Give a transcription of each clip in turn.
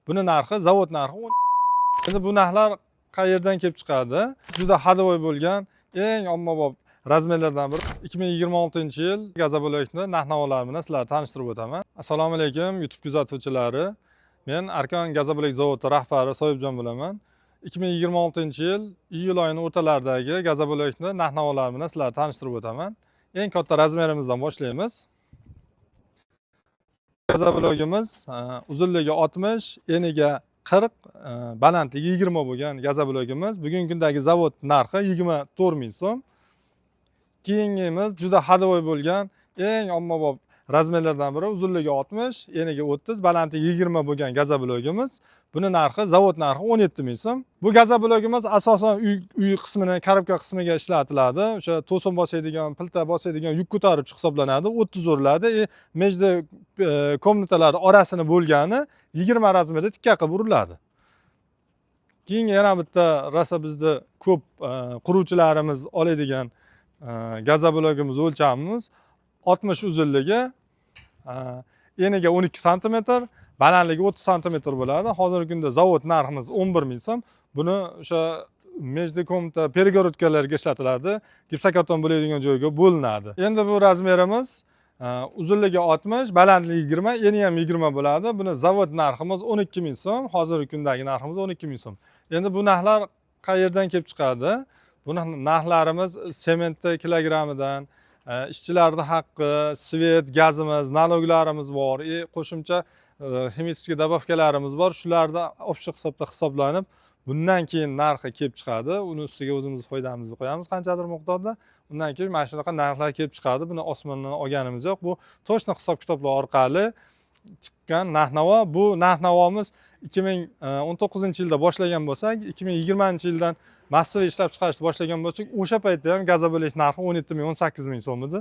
Buni narxi, zavod narxi. Endi bu narxlar qayerdan kelib chiqadi? Juda hadovoy bo'lgan eng ommabop razmerlardan biri 2026-yil gazobloykni narx-navolari bilan sizlarni tanishtirib o'taman. Assalomu alaykum YouTube kuzatuvchilari. Men Arkon gazobloyk zavodi rahbari Soyibjon bo'laman. 2026-yil iyul oyining o'rtalaridagi gazobloykni narx-navolari bilan sizlarni tanishtirib o'taman. Eng katta razmerimizdan boshlaymiz. Gazobloygimiz uzunligi 60, eniga 40, balandligi 20 bo'lgan gazobloygimiz. Bugungi kundagi zavod narxi 24 ming so'm. Keyingimiz juda hadovoy bo'lgan eng ommabop razmerlardan biri, uzunligi 60, eniga 30, balandligi 20 bo'lgan gazobloygimiz. Buni narxi, zavod narxi 17 ming so'm. Bu gazobloygimiz asosan uy qismini, korobka qismiga ishlatiladi. O'sha to'sin bosadigan, pilta bosadigan yuk ko'taruvchi hisoblanadi. 30 uriladi. Mejda komnatalar orasini bo'lgani 20 razmerda tikka qilib uriladi. Keyin yana bitta rosa bizda ko'p quruvchilarimiz oladigan gazobloygimiz o'lchamimiz 60 uzunligi, eniga 12 sm, balandligi 30 sm bo'ladi. Hozirgi kunda zavod narximiz 11 ming so'm. Buni o'sha mejda komnata перегородкаларga ishlatiladi. Gipsokarton bo'ladigan joyga bo'linadi. Endi bu razmerimiz uzunligi 60, balandligi 20, eni ham 20 bo'ladi. Buni zavod narximiz 12 ming so'm. Hozirgi kundagi narximiz 12 ming so'm. Endi bu narxlar qayerdan kelib chiqadi? Bu narxlarimiz sementda kilogrammidan, ishchilarning haqqi, svet, gazimiz, naloglarimiz bor, qo'shimcha ximический добавкаlarimiz bor. Shularda общий hisobda hisoblanib, bundan keyin narxi kelib chiqadi. Uni ustiga o'zimiz foydamizni qo'yamiz qanchadir miqdorda. Undan keyin mana shunaqa narxlar kelib chiqadi. Buni osmondan olganimiz yo'q. Bu точно hisob-kitoblar orqali chiqqan narx-navo. Bu narx-navomiz 2019-yilda boshlagan bo'lsak, 2020-yildan massiv ishlab chiqarishni boshlagan bo'lsak, o'sha paytda ham gazobloyk narxi 17 ming, 18 ming so'm edi.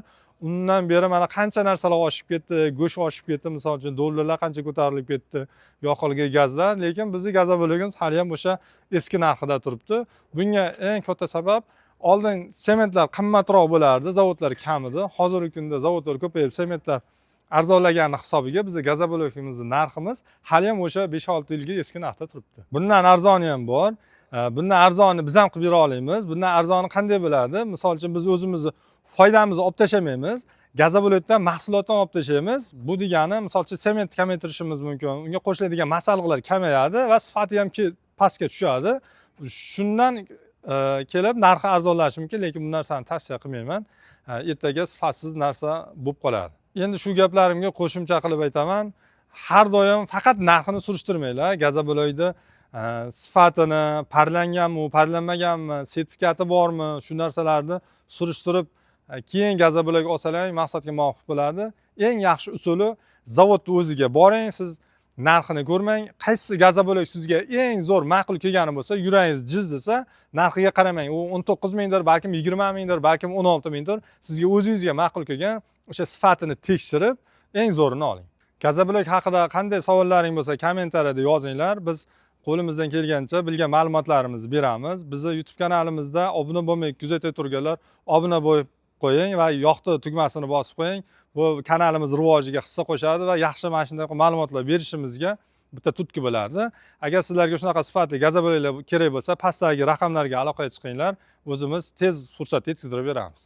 Undan beri mana qancha narsalar oshib ketdi, go'sht oshib ketdi, misol uchun dollarlar qancha ko'tarilib ketdi, yoqilg'i, gazlar, lekin bizning gazobloygimiz hali ham o'sha eski narxida turibdi. Bunga eng katta sabab, oldin sementlar qimmatroq bo'lardi, zavodlar kam edi. Hozirgi kunda zavodlar ko'payib, sementlar arzonlagani hisobiga bizning gazobloygimizning narximiz hali ham o'sha 5-6 yilga eski narxda turibdi. Bundan arzoni ham bor. Bundan arzoni biz ham qilib bera olamiz. Bundan arzoni qanday bo'ladi? Misol uchun biz o'zimizni foydamizni olib tashlamaymiz. Gazobloykdan mahsulotdan olib tashlaymiz. Bu degani, misol uchun sement kamaytirishimiz mumkin. Unga qo'shiladigan masalliqlar kamayadi va sifati ham pastga tushadi. Shundan kelib narxi arzonlashi mumkin, lekin bu narsani tavsiya qilmayman. Ertaga sifatsiz narsa bo'lib qoladi. Endi shu gaplarimga qo'shimcha qilib aytaman. Har doim faqat narxini surishtirmanglar. Gazobloyda sifatini, parlanganmi, parlanmaganmi, sertifikati bormi, shu narsalarni surishtirib, keyin gazobloyga olsalar maqsadga muvofiq bo'ladi. Eng yaxshi usuli zavodning o'ziga boring, siz narxini ko'rmang. Qaysi gazobloyk sizga eng zo'r ma'qul kelgani bo'lsa, yurangiz jiz desa, narxiga qaramang. U 19 mingdir, balkim 20 mingdir, balkim 16 mingdir. Sizga o'zingizga ma'qul kelgan o'sha sifatini tekshirib, eng zo'rini oling. Gazobloyk haqida qanday savollaring bo'lsa, kommentariyada yozinglar. Biz qo'limizdan kelgancha bilgan ma'lumotlarimizni beramiz. Bizni YouTube kanalimizda obuna bo'lmay kuzatib turganlar obuna bo'lib qo'ying va yoqti tugmasini bosib qo'ying. Bu kanalimiz rivojiga hissa qo'shadi va yaxshi mana shunday ma'lumotlar berishimizga bitta turtki bo'ladi. Agar sizlarga shunaqa sifatli gazobloyklar kerak bo'lsa, pastdagi raqamlarga aloqaga chiqinglar. O'zimiz tez fursatda yetkazib beramiz.